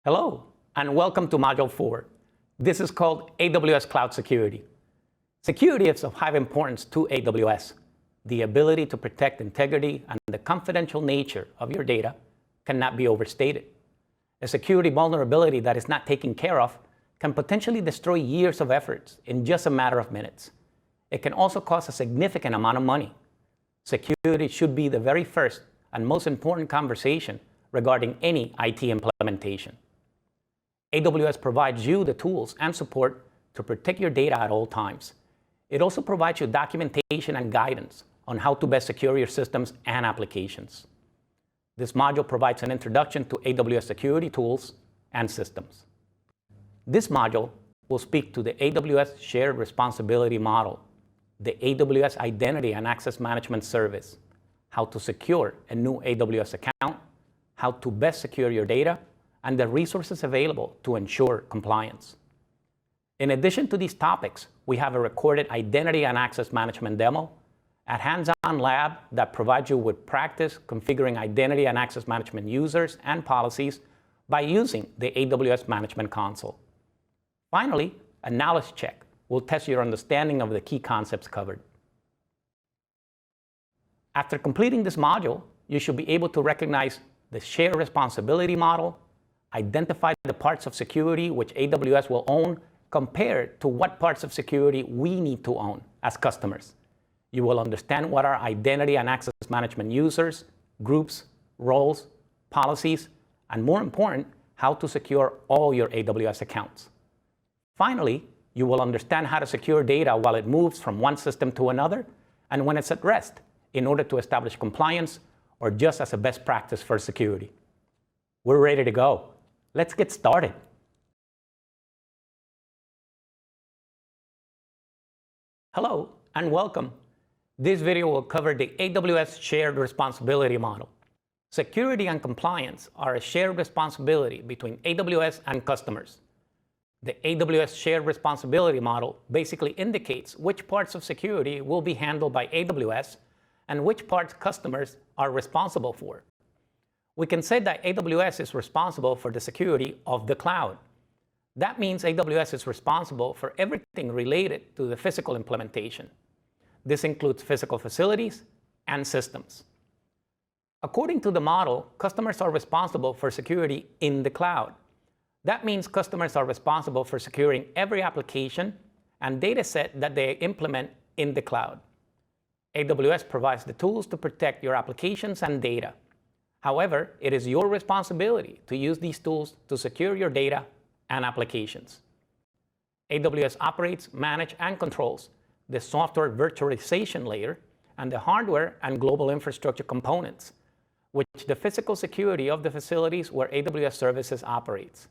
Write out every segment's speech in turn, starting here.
Hello, and welcome to Module 4. This is called AWS Cloud Security. Security is of high importance to AWS. The ability to protect integrity and the confidential nature of your data cannot be overstated. A security vulnerability that is not taken care of can potentially destroy years of efforts in just a matter of minutes. It can also cost a significant amount of money. Security should be the very first and most important conversation regarding any IT implementation. AWS provides you the tools and support to protect your data at all times. It also provides you documentation and guidance on how to best secure your systems and applications. This module provides an introduction to AWS security tools and systems. This module will speak to the AWS Shared Responsibility Model, the AWS Identity and Access Management Service, how to secure a new AWS account, how to best secure your data, and the resources available to ensure compliance. In addition to these topics, we have a recorded identity and access management demo, a hands-on lab that provides you with practice configuring identity and access management users and policies by using the AWS Management Console. Finally, a knowledge check will test your understanding of the key concepts covered. After completing this module, you should be able to recognize the shared responsibility model, identify the parts of security which AWS will own compared to what parts of security we need to own as customers. You will understand what are identity and access management users, groups, roles, policies, and more important, how to secure all your AWS accounts. Finally, you will understand how to secure data while it moves from one system to another and when it's at rest in order to establish compliance or just as a best practice for security. We're ready to go. Let's get started. Hello and welcome. This video will cover the AWS Shared Responsibility Model. Security and compliance are a shared responsibility between AWS and customers. The AWS Shared Responsibility Model basically indicates which parts of security will be handled by AWS and which parts customers are responsible for. We can say that AWS is responsible for the security of the cloud. That means AWS is responsible for everything related to the physical implementation. This includes physical facilities and systems. According to the model, customers are responsible for security in the cloud. That means customers are responsible for securing every application and data set that they implement in the cloud. AWS provides the tools to protect your applications and data. However, it is your responsibility to use these tools to secure your data and applications. AWS operates, manages, and controls the software virtualization layer and the hardware and global infrastructure components, which the physical security of the facilities where AWS services operates.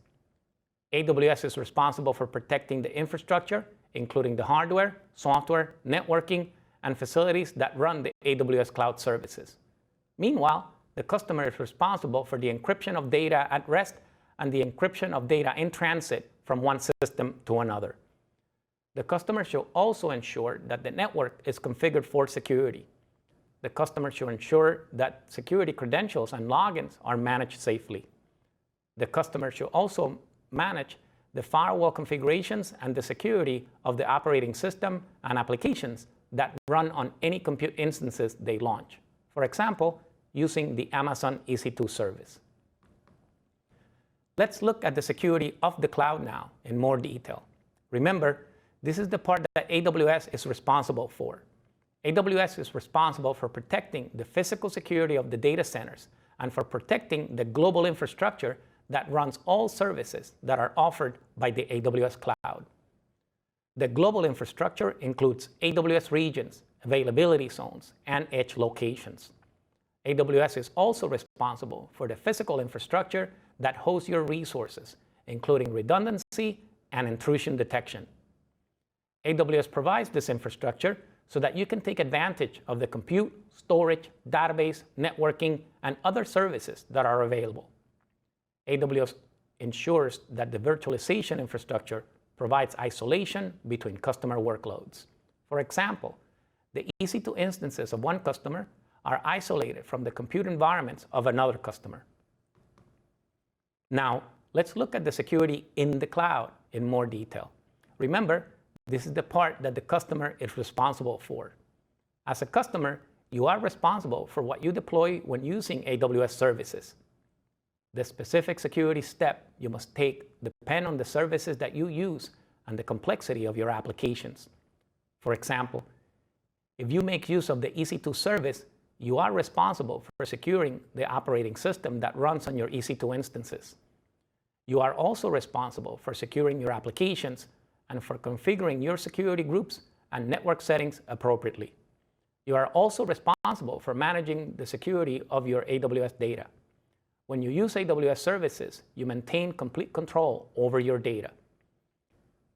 AWS is responsible for protecting the infrastructure, including the hardware, software, networking, and facilities that run the AWS cloud services. Meanwhile, the customer is responsible for the encryption of data at rest and the encryption of data in transit from one system to another. The customer should also ensure that the network is configured for security. The customer should ensure that security credentials and logins are managed safely. The customer should also manage the firewall configurations and the security of the operating system and applications that run on any compute instances they launch. For example, using the Amazon EC2 service. Let's look at the security of the cloud now in more detail. Remember, this is the part that AWS is responsible for. AWS is responsible for protecting the physical security of the data centers and for protecting the global infrastructure that runs all services that are offered by the AWS cloud. The global infrastructure includes AWS regions, availability zones, and edge locations. AWS is also responsible for the physical infrastructure that hosts your resources, including redundancy and intrusion detection. AWS provides this infrastructure so that you can take advantage of the compute, storage, database, networking, and other services that are available. AWS ensures that the virtualization infrastructure provides isolation between customer workloads. For example, the EC2 instances of one customer are isolated from the compute environments of another customer. Now, let's look at the security in the cloud in more detail. Remember, this is the part that the customer is responsible for. As a customer, you are responsible for what you deploy when using AWS services. The specific security step you must take depends on the services that you use and the complexity of your applications. For example, if you make use of the EC2 service, you are responsible for securing the operating system that runs on your EC2 instances. You are also responsible for securing your applications and for configuring your security groups and network settings appropriately. You are also responsible for managing the security of your AWS data. When you use AWS services, you maintain complete control over your data.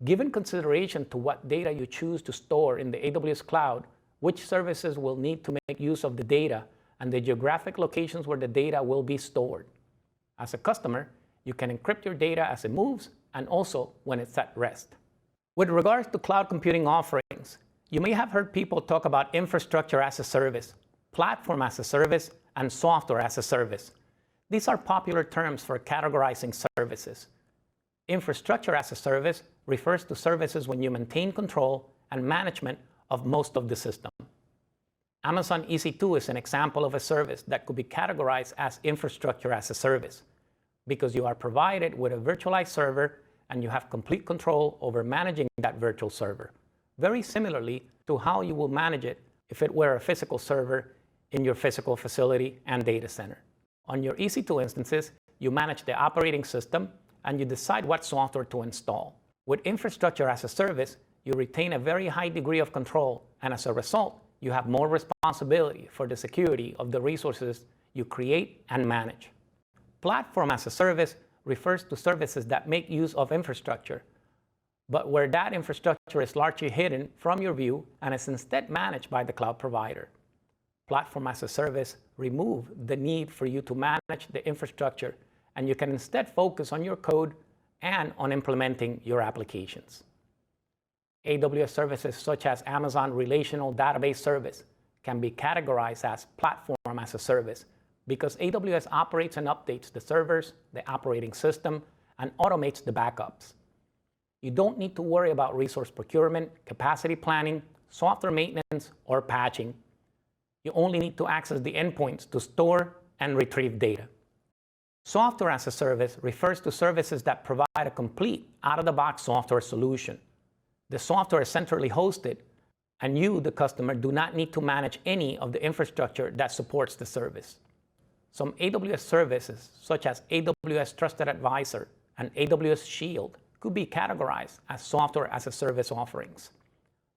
Given consideration to what data you choose to store in the AWS cloud, which services will need to make use of the data, and the geographic locations where the data will be stored. As a customer, you can encrypt your data as it moves and also when it's at rest. With regards to cloud computing offerings, you may have heard people talk about infrastructure as a service, platform as a service, and software as a service. These are popular terms for categorizing services. Infrastructure as a service refers to services when you maintain control and management of most of the system. Amazon EC2 is an example of a service that could be categorized as infrastructure as a service because you are provided with a virtualized server and you have complete control over managing that virtual server, very similarly to how you will manage it if it were a physical server in your physical facility and data center. On your EC2 instances, you manage the operating system and you decide what software to install. With infrastructure as a service, you retain a very high degree of control, and as a result, you have more responsibility for the security of the resources you create and manage. Platform as a service refers to services that make use of infrastructure, but where that infrastructure is largely hidden from your view and is instead managed by the cloud provider. Platform as a service removes the need for you to manage the infrastructure, and you can instead focus on your code and on implementing your applications. AWS services such as Amazon Relational Database Service can be categorized as platform as a service because AWS operates and updates the servers, the operating system, and automates the backups. You don't need to worry about resource procurement, capacity planning, software maintenance, or patching. You only need to access the endpoints to store and retrieve data. Software as a service refers to services that provide a complete out-of-the-box software solution. The software is centrally hosted, and you, the customer, do not need to manage any of the infrastructure that supports the service. Some AWS services, such as AWS Trusted Advisor and AWS Shield, could be categorized as software as a service offerings.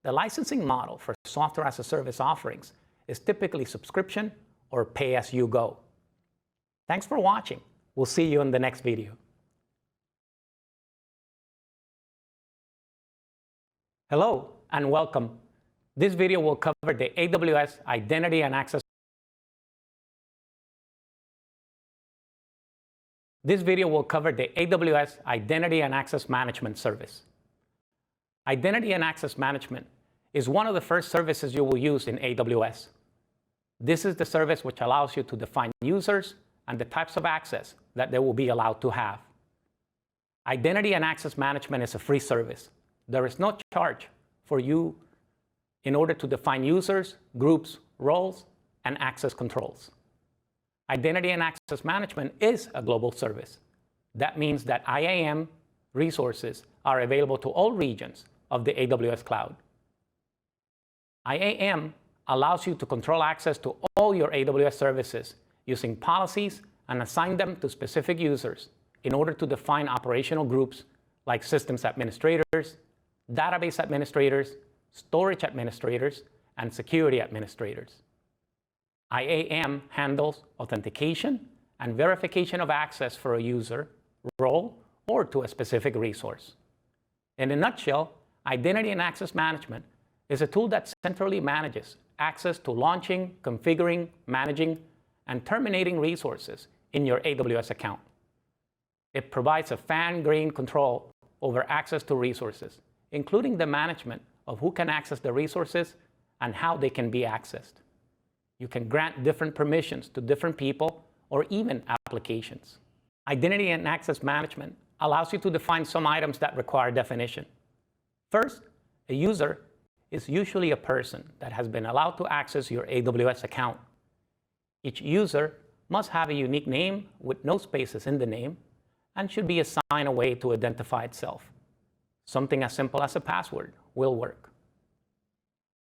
The licensing model for software as a service offerings is typically subscription or pay-as-you-go. Thanks for watching. We'll see you in the next video. Hello and welcome. This video will cover the AWS Identity and Access. This video will cover the AWS Identity and Access Management service. Identity and Access Management is one of the first services you will use in AWS. This is the service which allows you to define users and the types of access that they will be allowed to have. Identity and Access Management is a free service. There is no charge for you in order to define users, groups, roles, and access controls. Identity and Access Management is a global service. That means that IAM resources are available to all regions of the AWS cloud. IAM allows you to control access to all your AWS services using policies and assign them to specific users in order to define operational groups like systems administrators, database administrators, storage administrators, and security administrators. IAM handles authentication and verification of access for a user, role, or to a specific resource. In a nutshell, Identity and Access Management is a tool that centrally manages access to launching, configuring, managing, and terminating resources in your AWS account. It provides a fine-grained control over access to resources, including the management of who can access the resources and how they can be accessed. You can grant different permissions to different people or even applications. Identity and access management allows you to define some items that require definition. First, a user is usually a person that has been allowed to access your AWS account. Each user must have a unique name with no spaces in the name and should be assigned a way to identify itself. Something as simple as a password will work.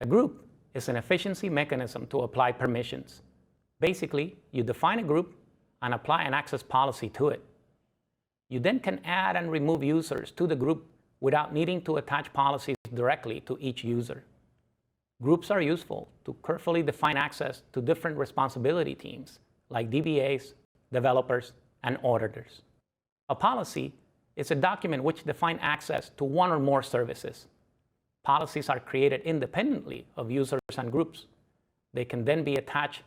A group is an efficiency mechanism to apply permissions. Basically, you define a group and apply an access policy to it. You then can add and remove users to the group without needing to attach policies directly to each user. Groups are useful to carefully define access to different responsibility teams, like DBAs, developers, and auditors. A policy is a document which defines access to one or more services. Policies are created independently of users and groups. They can then be attached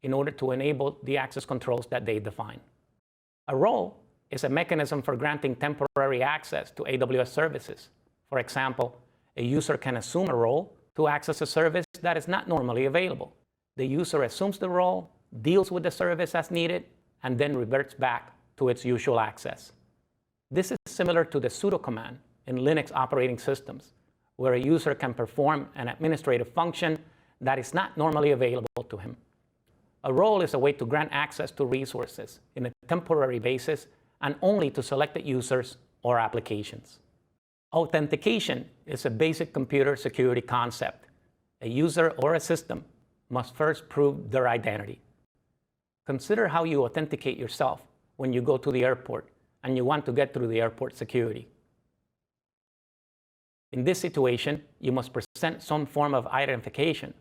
in order to enable the access controls that they define. A role is a mechanism for granting temporary access to AWS services. For example, a user can assume a role to access a service that is not normally available. The user assumes the role, deals with the service as needed, and then reverts back to its usual access. This is similar to the sudo command in Linux operating systems, where a user can perform an administrative function that is not normally available to him. A role is a way to grant access to resources in a temporary basis and only to selected users or applications. Authentication is a basic computer security concept. A user or a system must first prove their identity. Consider how you authenticate yourself when you go to the airport and you want to get through the airport security. In this situation, you must present some form of identification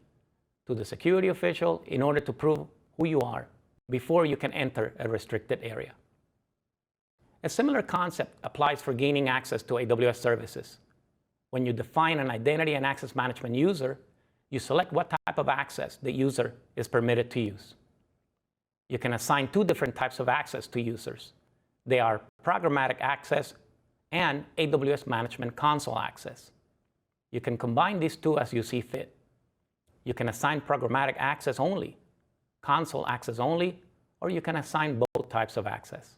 to the security official in order to prove who you are before you can enter a restricted area. A similar concept applies for gaining access to AWS services. When you define an identity and access management user, you select what type of access the user is permitted to use. You can assign two different types of access to users. They are programmatic access and AWS Management Console access. You can combine these two as you see fit. You can assign programmatic access only, console access only, or you can assign both types of access.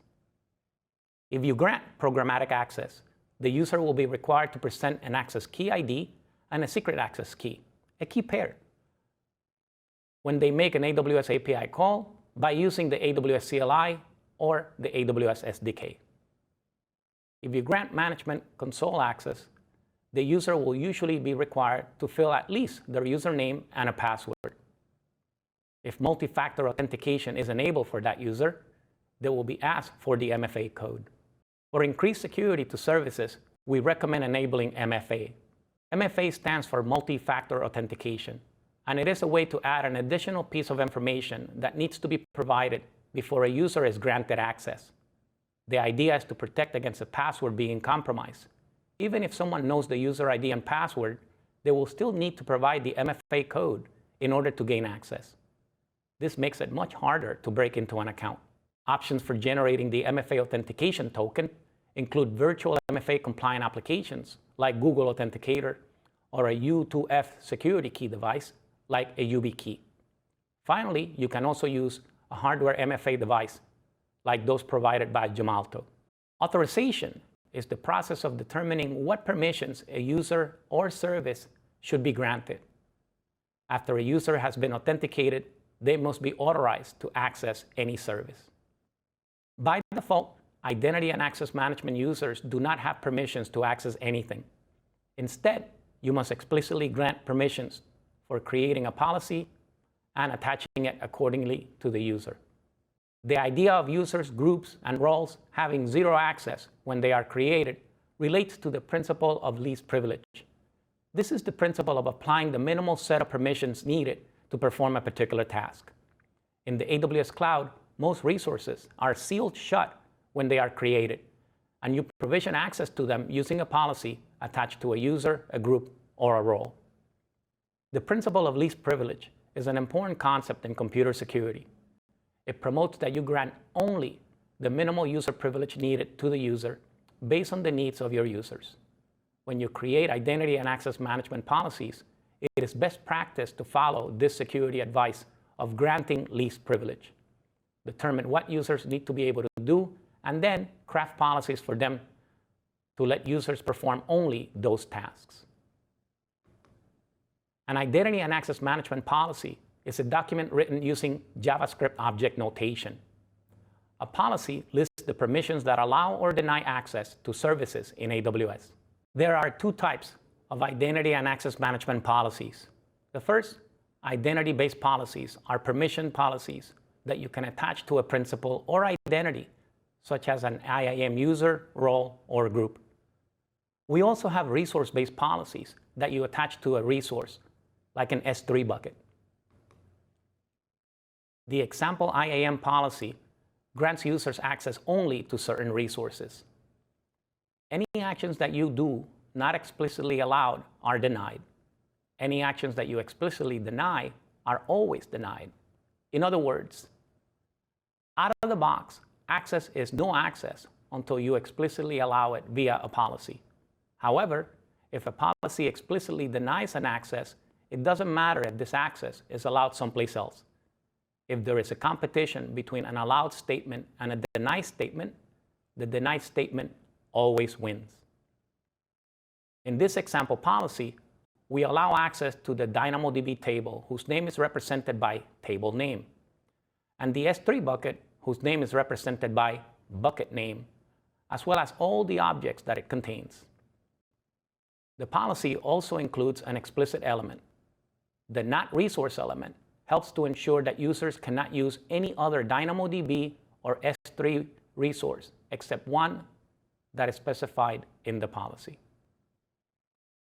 If you grant programmatic access, the user will be required to present an access key ID and a secret access key, a key pair, when they make an AWS API call by using the AWS CLI or the AWS SDK. If you grant management console access, the user will usually be required to fill at least their username and a password. If multi-factor authentication is enabled for that user, they will be asked for the MFA code. For increased security to services, we recommend enabling MFA. MFA stands for multi-factor authentication, and it is a way to add an additional piece of information that needs to be provided before a user is granted access. The idea is to protect against a password being compromised. Even if someone knows the user ID and password, they will still need to provide the MFA code in order to gain access. This makes it much harder to break into an account. Options for generating the MFA authentication token include virtual MFA compliant applications like Google Authenticator or a U2F security key device like a YubiKey. Finally, you can also use a hardware MFA device like those provided by Gemalto. Authorization is the process of determining what permissions a user or service should be granted. After a user has been authenticated, they must be authorized to access any service. By default, identity and access management users do not have permissions to access anything. Instead, you must explicitly grant permissions for creating a policy and attaching it accordingly to the user. The idea of users, groups, and roles having zero access when they are created relates to the principle of least privilege. This is the principle of applying the minimal set of permissions needed to perform a particular task. In the AWS Cloud, most resources are sealed shut when they are created, and you provision access to them using a policy attached to a user, a group, or a role. The principle of least privilege is an important concept in computer security. It promotes that you grant only the minimal user privilege needed to the user based on the needs of your users. When you create identity and access management policies, it is best practice to follow this security advice of granting least privilege. Determine what users need to be able to do and then craft policies for them to let users perform only those tasks. An identity and access management policy is a document written using JavaScript object notation. A policy lists the permissions that allow or deny access to services in AWS. There are two types of identity and access management policies. The first, identity-based policies, are permission policies that you can attach to a principal or identity, such as an IAM user, role, or group. We also have resource-based policies that you attach to a resource, like an S3 bucket. The example IAM policy grants users access only to certain resources. Any actions that you do not explicitly allowed are denied. Any actions that you explicitly deny are always denied. In other words, out of the box, access is no access until you explicitly allow it via a policy. However, if a policy explicitly denies an access, it doesn't matter if this access is allowed someplace else. If there is a competition between an allowed statement and a denied statement, the denied statement always wins. In this example policy, we allow access to the DynamoDB table, whose name is represented by table name, and the S3 bucket, whose name is represented by bucket name, as well as all the objects that it contains. The policy also includes an explicit element. The not resource element helps to ensure that users cannot use any other DynamoDB or S3 resource except one that is specified in the policy.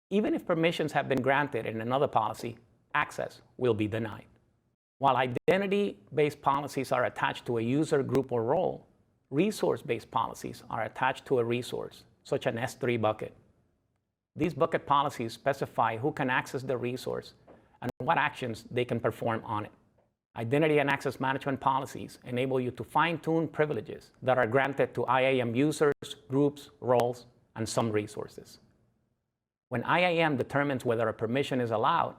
Even if permissions have been granted in another policy, access will be denied. While identity-based policies are attached to a user, group, or role, resource-based policies are attached to a resource, such as an S3 bucket. These bucket policies specify who can access the resource and what actions they can perform on it. Identity and access management policies enable you to fine-tune privileges that are granted to IAM users, groups, roles, and some resources. When IAM determines whether a permission is allowed,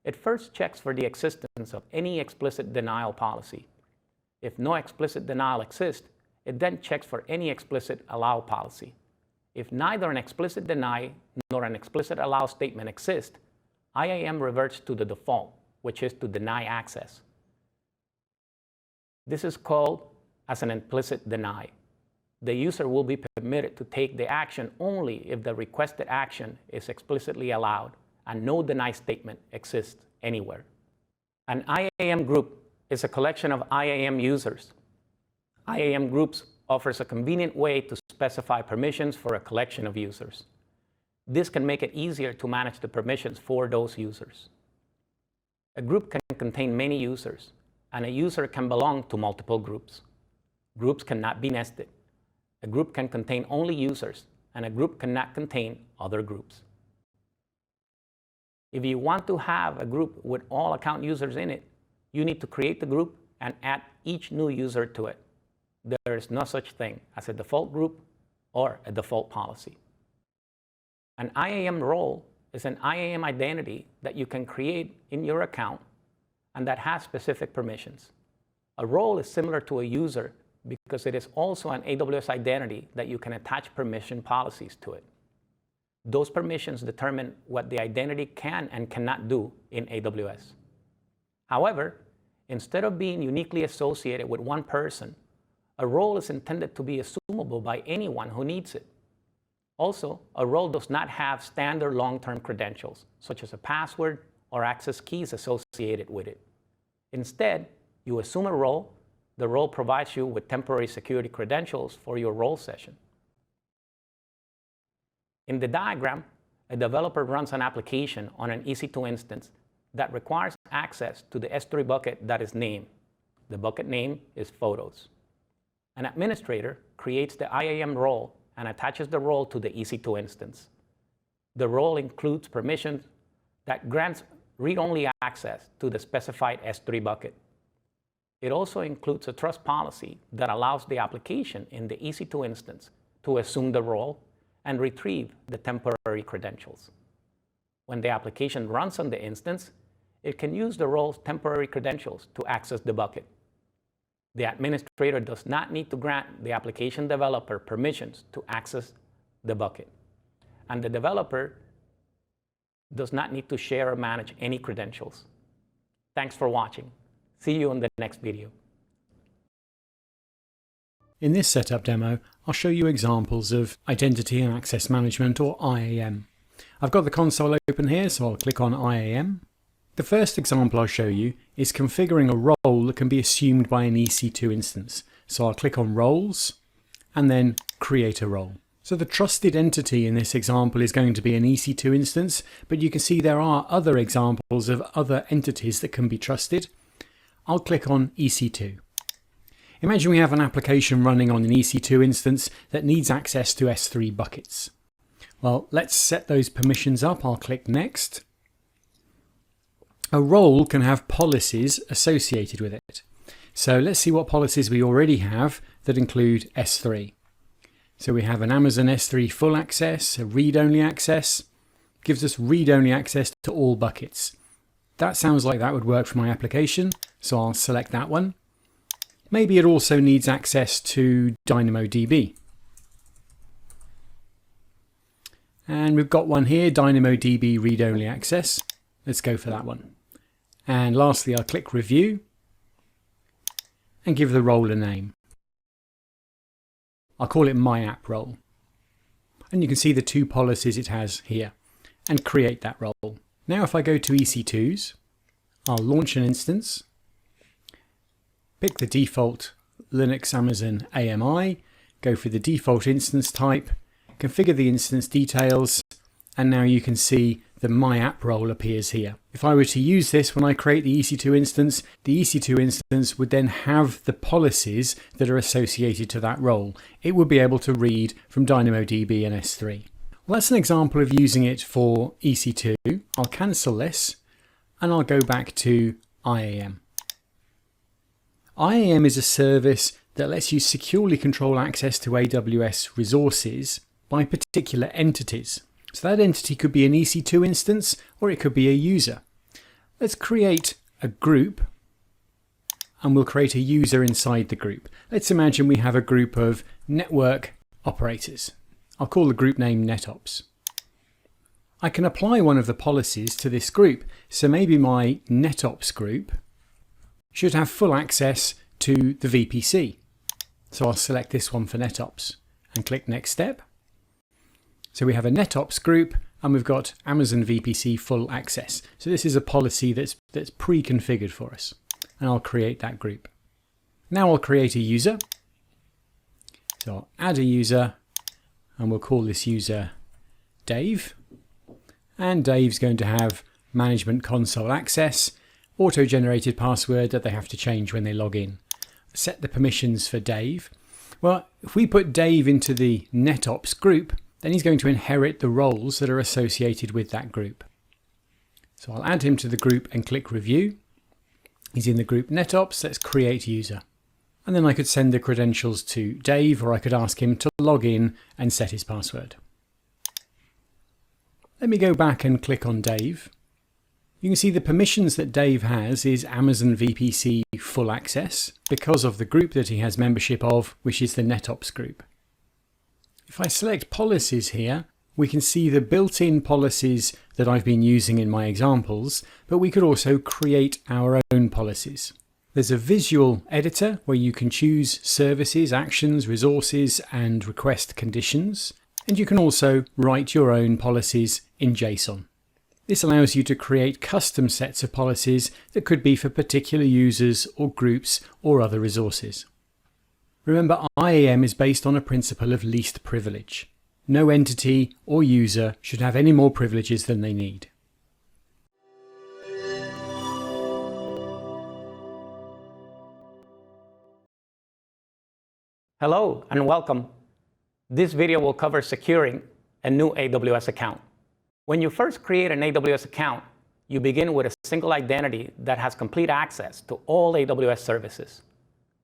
it first checks for the existence of any explicit denial policy. If no explicit denial exists, it then checks for any explicit allow policy. If neither an explicit deny nor an explicit allow statement exist, IAM reverts to the default, which is to deny access. This is called as an implicit deny. The user will be permitted to take the action only if the requested action is explicitly allowed and no deny statement exists anywhere. An IAM group is a collection of IAM users. IAM groups offers a convenient way to specify permissions for a collection of users. This can make it easier to manage the permissions for those users. A group can contain many users, and a user can belong to multiple groups. Groups cannot be nested. A group can contain only users, and a group cannot contain other groups. If you want to have a group with all account users in it, you need to create the group and add each new user to it. There is no such thing as a default group or a default policy. An IAM role is an IAM identity that you can create in your account and that has specific permissions. A role is similar to a user because it is also an AWS identity that you can attach permission policies to it. Those permissions determine what the identity can and cannot do in AWS. However, instead of being uniquely associated with one person, a role is intended to be assumable by anyone who needs it. Also, a role does not have standard long-term credentials, such as a password or access keys associated with it. Instead, you assume a role. The role provides you with temporary security credentials for your role session. In the diagram, a developer runs an application on an EC2 instance that requires access to the S3 bucket that is named. The bucket name is photos. An administrator creates the IAM role and attaches the role to the EC2 instance. The role includes permissions that grants read-only access to the specified S3 bucket. It also includes a trust policy that allows the application in the EC2 instance to assume the role and retrieve the temporary credentials. When the application runs on the instance, it can use the role's temporary credentials to access the bucket. The administrator does not need to grant the application developer permissions to access the bucket. And the developer does not need to share or manage any credentials. Thanks for watching. See you in the next video. In this setup demo, I'll show you examples of Identity and Access Management, or IAM. I've got the console open here, so I'll click on IAM. The first example I'll show you is configuring a role that can be assumed by an EC2 instance. So I'll click on Roles and then Create a Role. So the trusted entity in this example is going to be an EC2 instance, but you can see there are other examples of other entities that can be trusted. I'll click on EC2. Imagine we have an application running on an EC2 instance that needs access to S3 buckets. Well, let's set those permissions up. I'll click Next. A role can have policies associated with it. So let's see what policies we already have that include S3. So we have an Amazon S3 full access, a read-only access, gives us read-only access to all buckets. That sounds like that would work for my application, so I'll select that one. Maybe it also needs access to DynamoDB. And we've got one here, DynamoDB read-only access. Let's go for that one. And lastly, I'll click Review and give the role a name. I'll call it My App Role. And you can see the two policies it has here and create that role. Now if I go to EC2s, I'll launch an instance, pick the default Linux Amazon AMI, go for the default instance type, configure the instance details, and now you can see the My App role appears here. If I were to use this when I create the EC2 instance, the EC2 instance would then have the policies that are associated to that role. It would be able to read from DynamoDB and S3. Well, that's an example of using it for EC2. I'll cancel this and I'll go back to IAM. IAM is a service that lets you securely control access to AWS resources by particular entities. So that entity could be an EC2 instance or it could be a user. Let's create a group and we'll create a user inside the group. Let's imagine we have a group of network operators. I'll call the group name NetOps. I can apply one of the policies to this group. So maybe my NetOps group should have full access to the VPC. So I'll select this one for NetOps and click Next Step. So we have a NetOps group and we've got Amazon VPC full access. So this is a policy that's pre-configured for us. And I'll create that group. Now I'll create a user. So I'll add a user and we'll call this user Dave. And Dave's going to have management console access, auto-generated password that they have to change when they log in. Set the permissions for Dave. Well, if we put Dave into the NetOps group, then he's going to inherit the roles that are associated with that group. So I'll add him to the group and click Review. He's in the group NetOps. Let's create user. And then I could send the credentials to Dave, or I could ask him to log in and set his password. Let me go back and click on Dave. You can see the permissions that Dave has is Amazon VPC full access because of the group that he has membership of, which is the NetOps group. If I select policies here, we can see the built-in policies that I've been using in my examples, but we could also create our own policies. There's a visual editor where you can choose services, actions, resources, and request conditions. And you can also write your own policies in JSON. This allows you to create custom sets of policies that could be for particular users or groups or other resources. Remember, IAM is based on a principle of least privilege. No entity or user should have any more privileges than they need. Hello and welcome. This video will cover securing a new AWS account. When you first create an AWS account, you begin with a single identity that has complete access to all AWS services.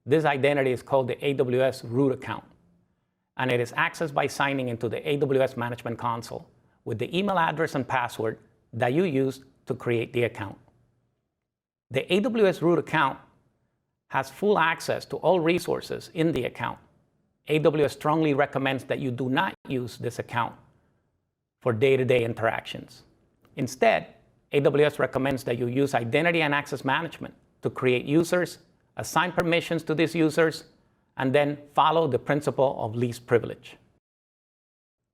This identity is called the AWS root account, and it is accessed by signing into the AWS Management Console with the email address and password that you used to create the account. The AWS root account has full access to all resources in the account. AWS strongly recommends that you do not use this account for day-to-day interactions. Instead, AWS recommends that you use identity and access management to create users, assign permissions to these users, and then follow the principle of least privilege.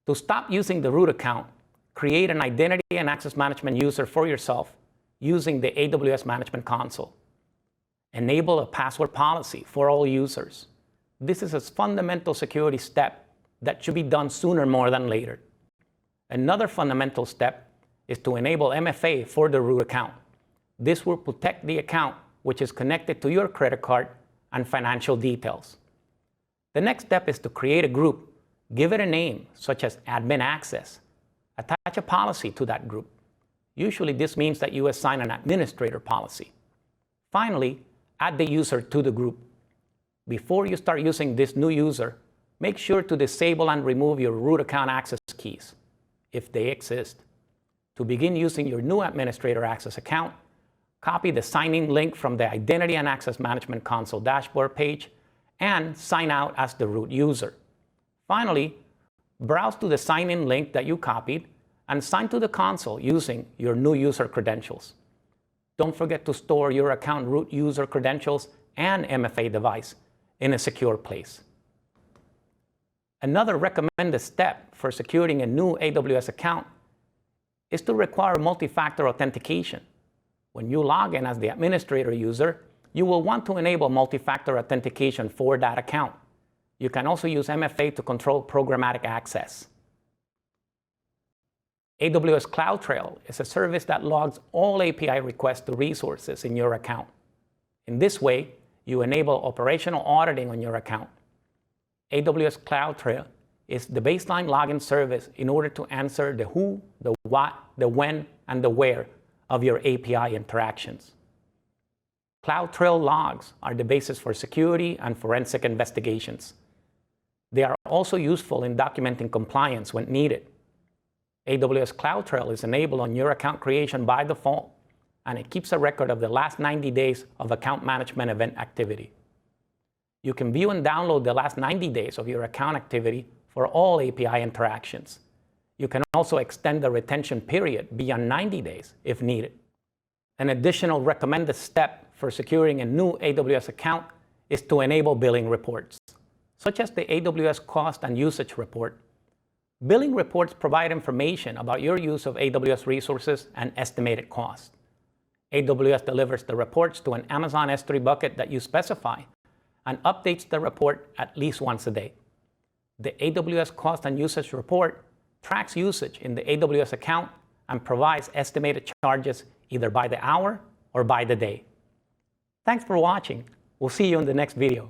To stop using the root account, create an identity and access management user for yourself using the AWS Management Console. Enable a password policy for all users. This is a fundamental security step that should be done sooner more than later. Another fundamental step is to enable MFA for the root account. This will protect the account which is connected to your credit card and financial details. The next step is to create a group, give it a name such as admin access, attach a policy to that group. Usually this means that you assign an administrator policy. Finally, add the user to the group. Before you start using this new user, make sure to disable and remove your root account access keys, if they exist. To begin using your new administrator access account, copy the sign-in link from the Identity and Access Management Console dashboard page and sign out as the root user. Finally, browse to the sign-in link that you copied and sign to the console using your new user credentials. Don't forget to store your account root user credentials and MFA device in a secure place. Another recommended step for securing a new AWS account is to require multi-factor authentication. When you log in as the administrator user, you will want to enable multi-factor authentication for that account. You can also use MFA to control programmatic access. AWS CloudTrail is a service that logs all API requests to resources in your account. In this way, you enable operational auditing on your account. AWS CloudTrail is the baseline login service in order to answer the who, the what, the when, and the where of your API interactions. CloudTrail logs are the basis for security and forensic investigations. They are also useful in documenting compliance when needed. AWS CloudTrail is enabled on your account creation by default, and it keeps a record of the last 90 days of account management event activity. You can view and download the last 90 days of your account activity for all API interactions. You can also extend the retention period beyond 90 days if needed. An additional recommended step for securing a new AWS account is to enable billing reports, such as the AWS Cost and Usage Report. Billing reports provide information about your use of AWS resources and estimated cost. AWS delivers the reports to an Amazon S3 bucket that you specify and updates the report at least once a day. The AWS Cost and Usage Report tracks usage in the AWS account and provides estimated charges either by the hour or by the day. Thanks for watching. We'll see you in the next video.